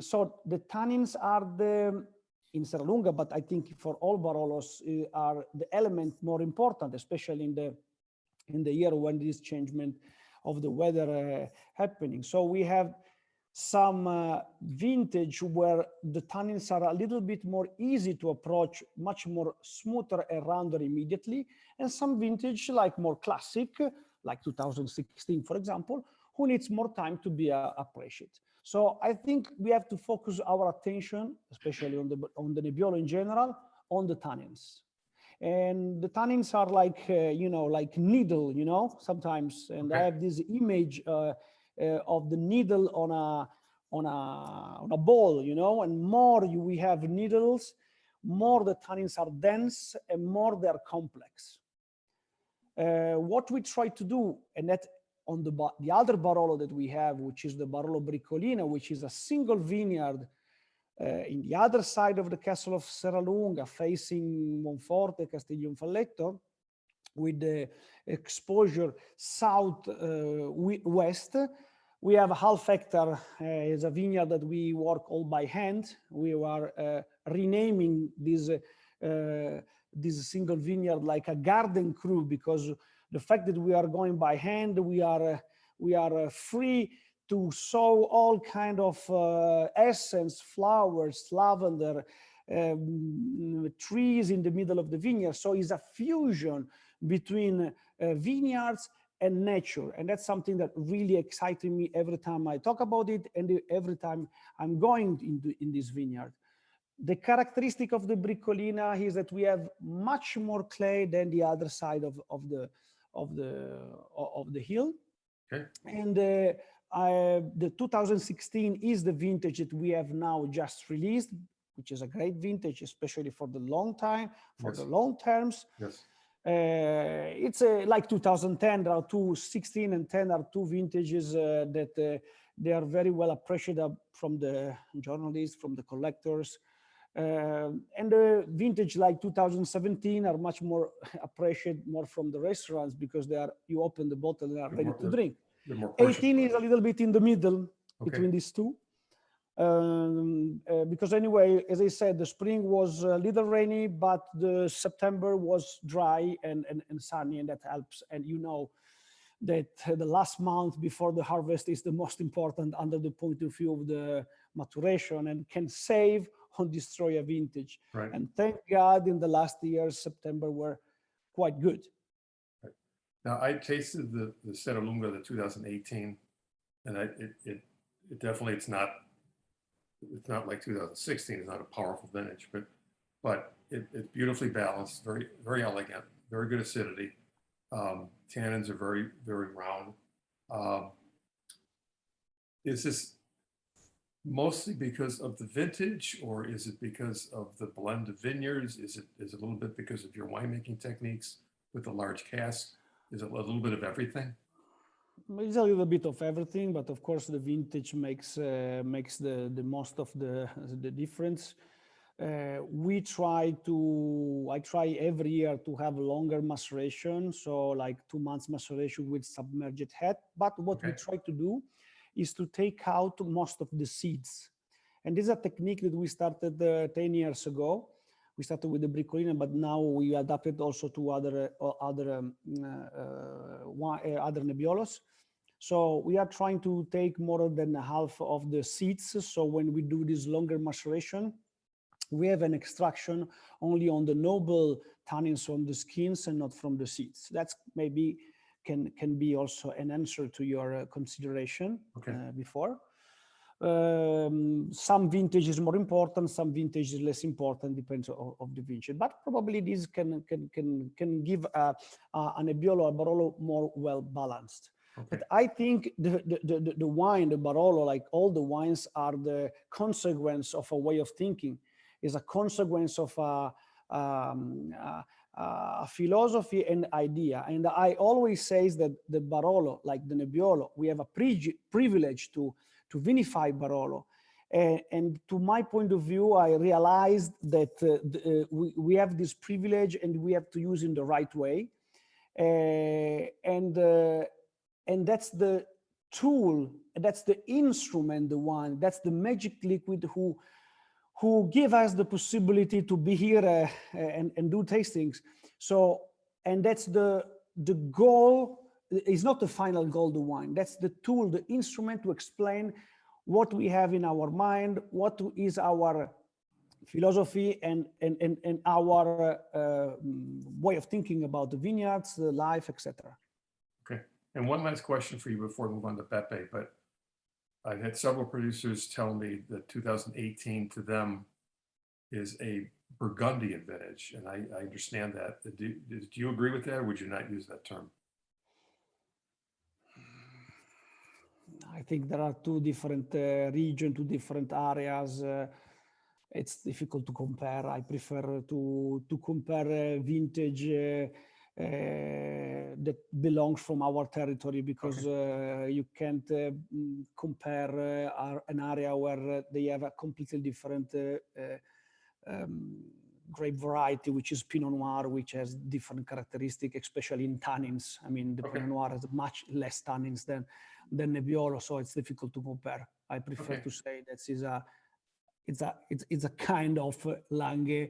So the tannins are in Serralunga, but I think for all Barolos are the element more important, especially in the year when this changement of the weather happening. So we have some vintage where the tannins are a little bit more easy to approach, much more smoother and rounder immediately, and some vintage like more classic, like 2016, for example, who needs more time to be appreciated. So I think we have to focus our attention, especially on the Nebbiolo in general, on the tannins. And the tannins are like, like needle, sometimes. And I have this image of the needle on a ball, and more we have needles, more the tannins are dense and more they are complex. What we try to do, and that on the other Barolo that we have, which is the Barolo Briccolina, which is a single vineyard in the other side of the castle of Serralunga, facing Monforte, Castiglionfalletto, with the exposure south-west. We have a half hectare, is a vineyard that we work all by hand. We are renaming this single vineyard like a garden crew, because the fact that we are going by hand, we are free to sow all kind of essence, flowers, lavender, trees in the middle of the vineyard. So it's a fusion between vineyards and nature. And that's something that really excites me every time I talk about it and every time I'm going in this vineyard. The characteristic of the Briccolina is that we have much more clay than the other side of the hill. Okay. And the 2016 is the vintage that we have now just released, which is a great vintage, especially for the long time, for the long terms. Yes. It's like 2010. There are 2016 and 10 are two vintages that they are very well appreciated from the journalists, from the collectors. And the vintage like 2017 are much more appreciated more from the restaurants because they are, you open the bottle and are ready to drink. 18 is a little bit in the middle between these two. Because anyway, as I said, the spring was a little rainy, but the September was dry and sunny, and that helps. And you know that the last month before the harvest is the most important under the point of view of the maturation and can save or destroy a vintage. Right. And thank God in the last years, September were quite good. Right. Now I tasted the Serralunga, the 2018, and it definitely, it's not like 2016. It's not a powerful vintage, but it's beautifully balanced, very, very elegant, very good acidity. Tannins are very, very round. Is this mostly because of the vintage, or is it because of the blend of vineyards? Is it a little bit because of your winemaking techniques with the large cask? Is it a little bit of everything? It's a little bit of everything, but of course the vintage makes the most of the difference. I try every year to have longer maceration, so like 2 months maceration with submerged head. But what we try to do is to take out most of the seeds. And this is a technique that we started 10 years ago. We started with the Bricolina, but now we adapted also to other Nebbiolos. So we are trying to take more than half of the seeds. So when we do this longer maceration, we have an extraction only on the noble tannins from the skins and not from the seeds. That's maybe can be also an answer to your consideration before. Some vintage is more important, some vintage is less important, depends of the vintage. But probably this can give a Nebbiolo, a Barolo more well balanced. But I think the wine, the Barolo, like all the wines, are the consequence of a way of thinking. Is a consequence of a philosophy and idea. And I always say that the Barolo, like the Nebbiolo, we have a privilege to vinify Barolo. And to my point of view, I realized that we have this privilege and we have to use it in the right way. And that's the tool, that's the instrument, the wine, that's the magic liquid who give us the possibility to be here and do tastings. So, and that's the goal. Is not the final goal, the wine. That's the tool, the instrument to explain what we have in our mind, what is our philosophy and our way of thinking about the vineyards, the life, etc. Okay. And one last question for you before we move on to Beppe, but I've had several producers tell me that 2018 to them is a Burgundian vintage, and I understand that. Do you agree with that, or would you not use that term? I think there are two different regions, two different areas. It's difficult to compare. I prefer to compare vintage that belongs from our territory, because you can't compare an area where they have a completely different grape variety, which is Pinot Noir, which has different characteristics, especially in tannins. I mean, the Pinot Noir has much less tannins than Nebbiolo, so it's difficult to compare. I prefer to say that it's a kind of Langhe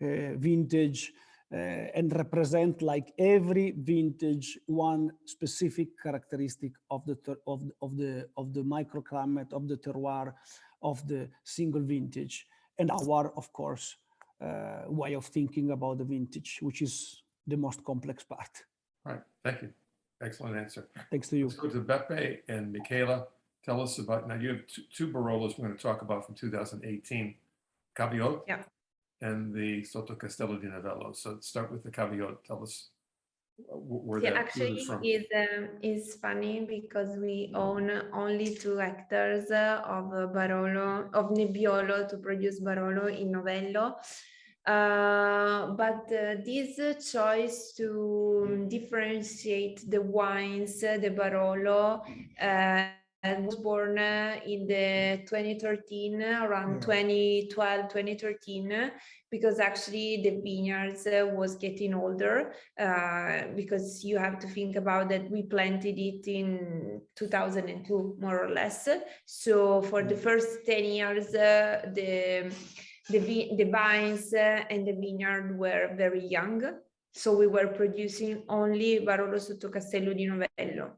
vintage and represent, like every vintage, one specific characteristic of the microclimate, of the terroir, of the single vintage, and our, of course, way of thinking about the vintage, which is the most complex part. All right, thank you. Excellent answer. Thanks to you. Let's go to Beppe and Michaela. Tell us about, now you have two Barolos we're going to talk about from 2018, Caviola and the Sotto Castello di Novello. So start with the Caviola. Tell us where Yeah, that actually fruit is from? is funny because we own only 2 hectares of Barolo, of Nebbiolo, to produce Barolo in Novello. But this choice to differentiate the wines, the Barolo, was born in the 2013, around 2012, 2013, because actually the vineyards was getting older, because you have to think about that we planted it in 2002, more or less. So for the first 10 years, the vines and the vineyard were very young. So we were producing only Barolo sotto Castello di Novello.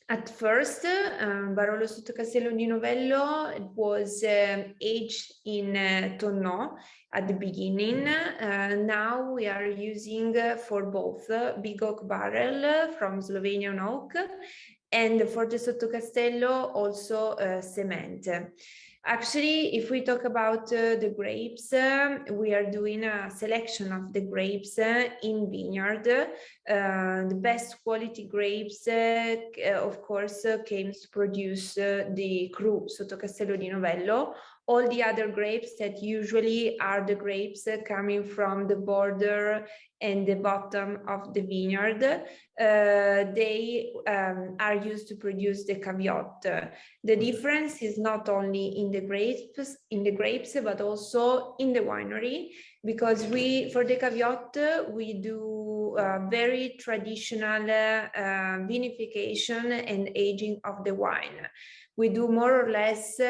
At first, Barolo sotto Castello di Novello was aged in tonneau at the beginning. Now we are using for both big oak barrel from Slovenian oak, and for the Sotto Castello also cement. Actually, if we talk about the grapes, we are doing a selection of the grapes in vineyard. The best quality grapes, of course, came to produce the cru Sotto Castello di Novello. All the other grapes that usually are the grapes coming from the border and the bottom of the vineyard, they are used to produce the Caviola. The difference is not only in the grapes, but also in the winery, because for the Caviola, we do very traditional vinification and aging of the wine. We do more or less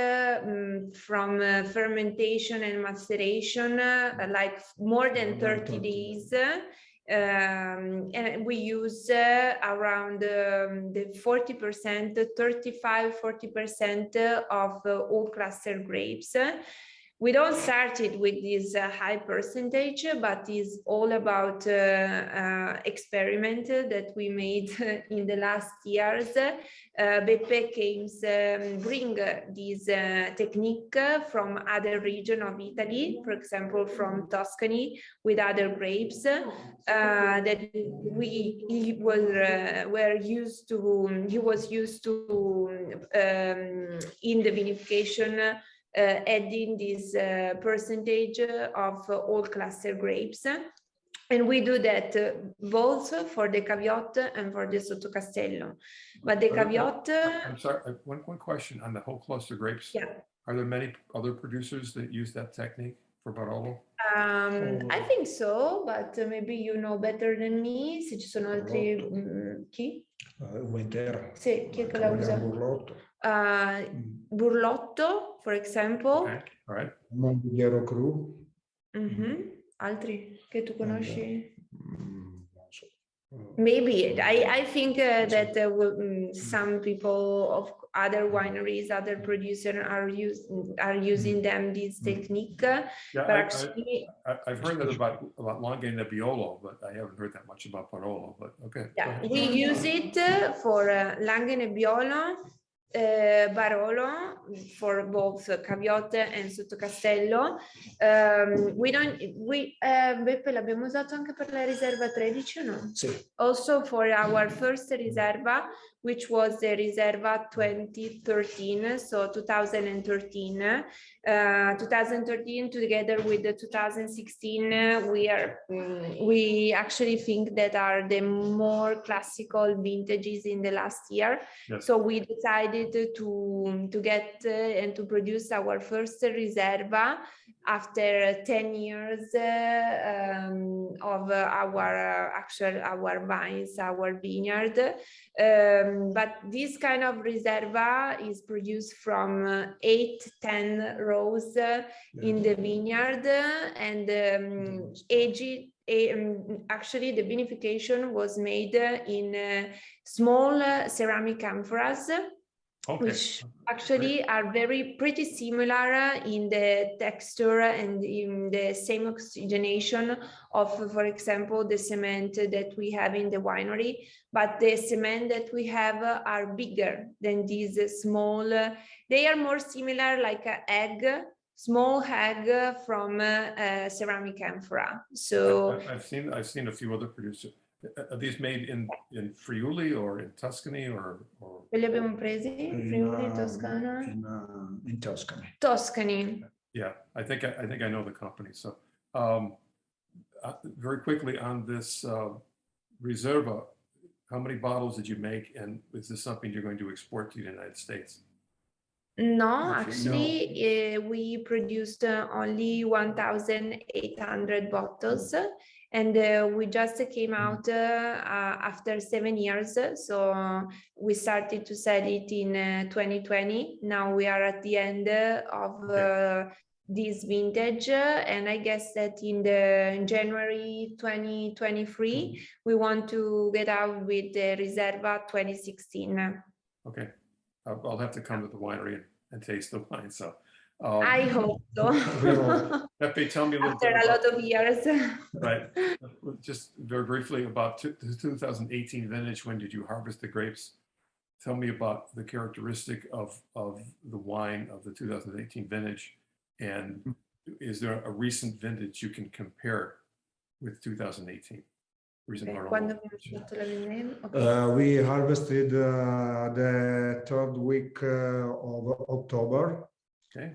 from fermentation and maceration, like more than 30 days. And we use around the 40%, 35-40% of all cluster grapes. We don't start it with this high percentage, but it's all about experiment that we made in the last years. Beppe came bring this technique from other region of Italy, for example, from Tuscany, with other grapes that he was used to in the vinification. Adding this percentage of all cluster grapes. And we do that both for the Caviola and for the Sotto Castello. But the Caviola... I'm sorry, one question on the whole cluster grapes. Yeah. Are there many other producers that use that technique for Barolo? I think so, but maybe you know better than me. Se ci sono altri... chi? Winter. Sì, chi è che la usa? Burlotto. Burlotto, for example. Okay. All right. Mondigliero Cru. Altri che tu conosci? Non so. Maybe I think that some people of other wineries, other producers are using them this technique. Yeah, but actually, I've heard that about Langhe Nebbiolo, but I haven't heard that much about Barolo. But okay. Yeah, we use it for Langhe Nebbiolo, Barolo, for both Caviola and Sotto Castello. Beppe, l'abbiamo usato anche per la riserva 13 o no? Sì. Also for our first riserva, which was the riserva 2013, so 2013. 2013 together with the 2016, we actually think that are the more classical vintages in the last year. Yes. So we decided to get and to produce our first riserva after 10 years of our vines, our vineyard. But this kind of riserva is produced from 8-10 rows in the vineyard, and actually the vinification was made in small ceramic amphoras. Okay. Which actually are pretty similar in the texture and in the same oxygenation of, for example, the cement that we have in the winery. But the cement that we have are bigger than these small. They are more similar like an egg small egg from ceramic amphora. So I've seen a few other producers. Are these made in Friuli or in Tuscany or? Quelli abbiamo presi? Friuli, Toscana? In Tuscany. Tuscany. Yeah, I think I know the company. So very quickly on this Riserva, how many bottles did you make, and is this something you're going to export to the United States? No, actually, we produced only 1,800 bottles, and we just came out after 7 years. So we started to sell it in 2020. Now we are at the end of this vintage, and I guess that in January 2023, we want to get out with the Riserva 2016. Okay. I'll have to come to the winery and taste the wine. So I hope so. Beppe, tell me a little After bit a lot of years. Right. Just very briefly about the 2018 vintage. When did you harvest the grapes? Tell me about the characteristic of the wine of the 2018 vintage, and is there a recent vintage you can compare with 2018? Quando we harvested the third week of October. Okay.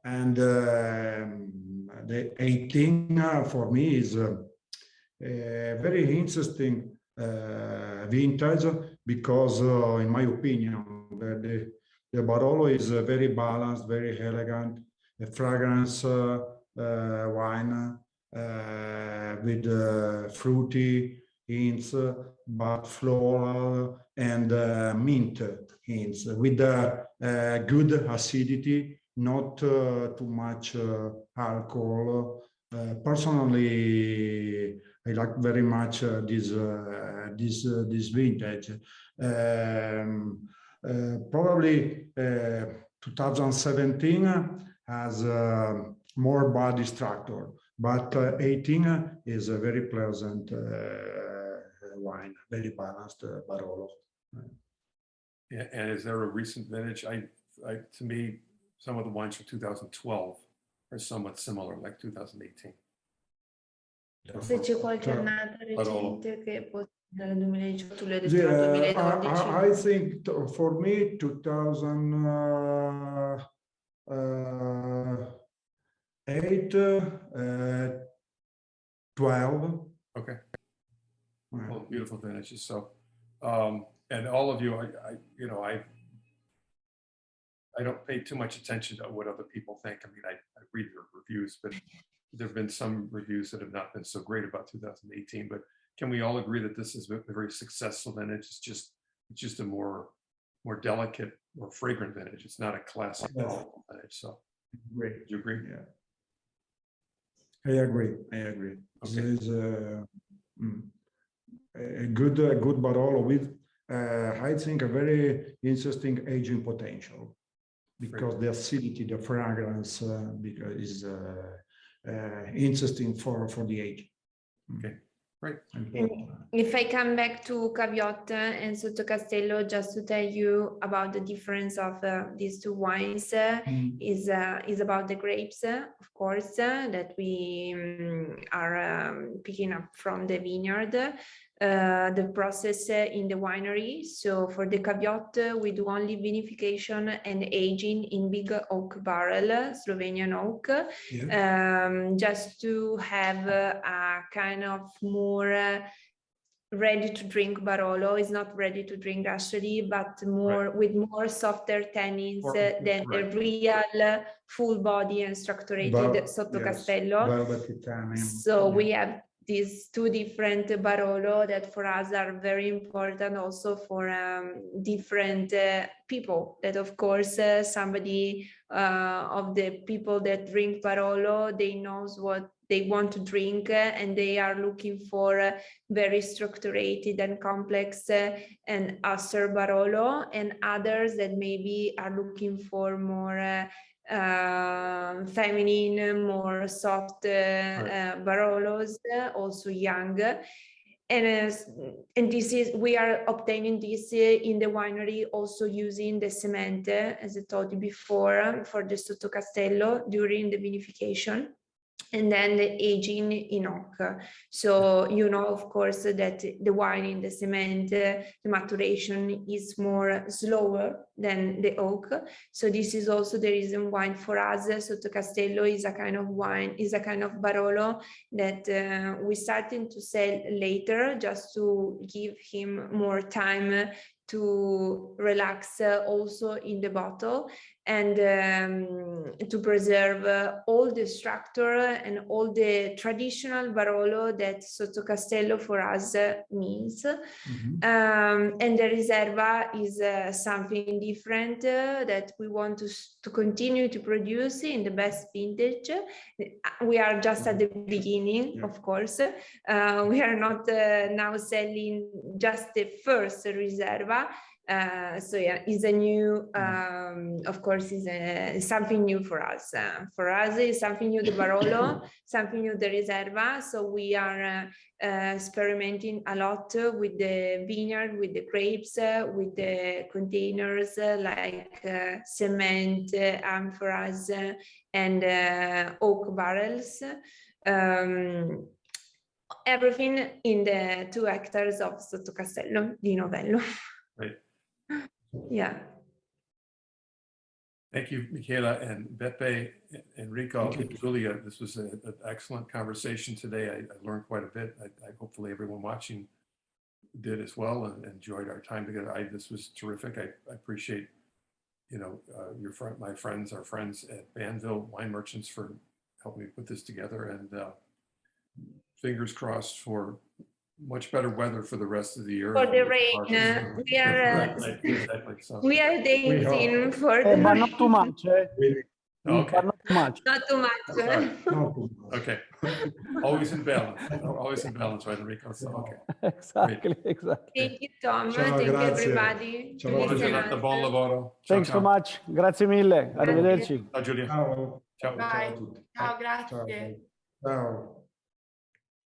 And the 18 for me is a very interesting vintage because, in my opinion, the Barolo is very balanced, very elegant, a fragrance wine with fruity hints, but floral and mint hints, with good acidity, not too much alcohol. Personally, I like very much this vintage. Probably 2017 has more body structure, but 18 is a very pleasant wine, very balanced Barolo. Yeah, and is there a recent vintage? To me, some of the wines from 2012 are somewhat similar, like 2018. Se c'è qualche annata recente che può dal 2018, tu l'hai detto Yeah, dal 2012. I think for me 2008, 12. Okay. Well, beautiful vintages. So, and all of you, I don't pay too much attention to what other people think. I mean, I read your reviews, but there have been some reviews that have not been so great about 2018. But can we all agree that this is a very successful vintage? It's just a more delicate, more fragrant vintage. It's not a classic vintage. So, Great. Do you agree? Yeah. I agree. Okay. This is a good Barolo with, I think, a very interesting aging potential, because the acidity, the fragrance, because is interesting for the age. Okay, great. If I come back to Caviola and Sotto Castello, just to tell you about the difference of these two wines, is about the grapes, of course, that we are picking up from the vineyard. The process in the winery. So for the Caviola, we do only vinification and aging in big oak barrel, Slovenian oak, just to have a kind of more ready to drink Barolo. Is not ready to drink actually, but more with more softer tannins than the real full body and structured Sotto Castello. So we have these two different Barolo that for us are very important also for different people, that of course somebody of the people that drink Barolo, they knows what they want to drink and they are looking for very structured and complex and Aster Barolo, and others that maybe are looking for more feminine, more soft Barolos, also young. and this is, we are obtaining this in the winery, also using the cement, as I told you before, for the Sotto Castello during the vinification, and then the aging in oak. So, you know, of course, that the wine in the cement, the maturation is more slower than the oak. So this is also the reason why for us, Sotto Castello is a kind of wine, is a kind of Barolo that we started to sell later, just to give him more time to relax also in the bottle, and to preserve all the structure and all the traditional Barolo that Sotto Castello for us means. And the Riserva is something different that we want to continue to produce in the best vintage. We are just at the beginning, of course. We are not now selling just the first Riserva. So yeah, it's a new, of course, is something new for us. For us, it's something new, the Barolo, something new, the Riserva. So we are experimenting a lot with the vineyard, with the grapes, with the containers like cement, amphoras, and oak barrels. Everything in the 2 hectares of Sotto Castello di Novello. Right. Yeah. Thank you, Michaela and Beppe, Enrico, and Giulia. This was an excellent conversation today. I learned quite a bit. I hopefully everyone watching did as well and enjoyed our time together. This was terrific. I appreciate, you know, my friends, our friends at Banville Wine Merchants for helping me put this together, and fingers crossed for much better weather for the rest of the year. For the rain, we are exactly. So, we are dancing for the but not too much. okay. But not too much. Not too much. Okay. Always in balance. Always in balance, right, Enrico? So, okay. Exactly. Thank you, Tom. Ciao, Thank you, grazie. everybody. Ciao, Buona giornata, buon lavoro. Ciao, Thanks so much. Grazie mille. Arrivederci. Ciao, Giulia. Ciao. Ciao. Bye. Ciao a tutti. Ciao, grazie. Ciao.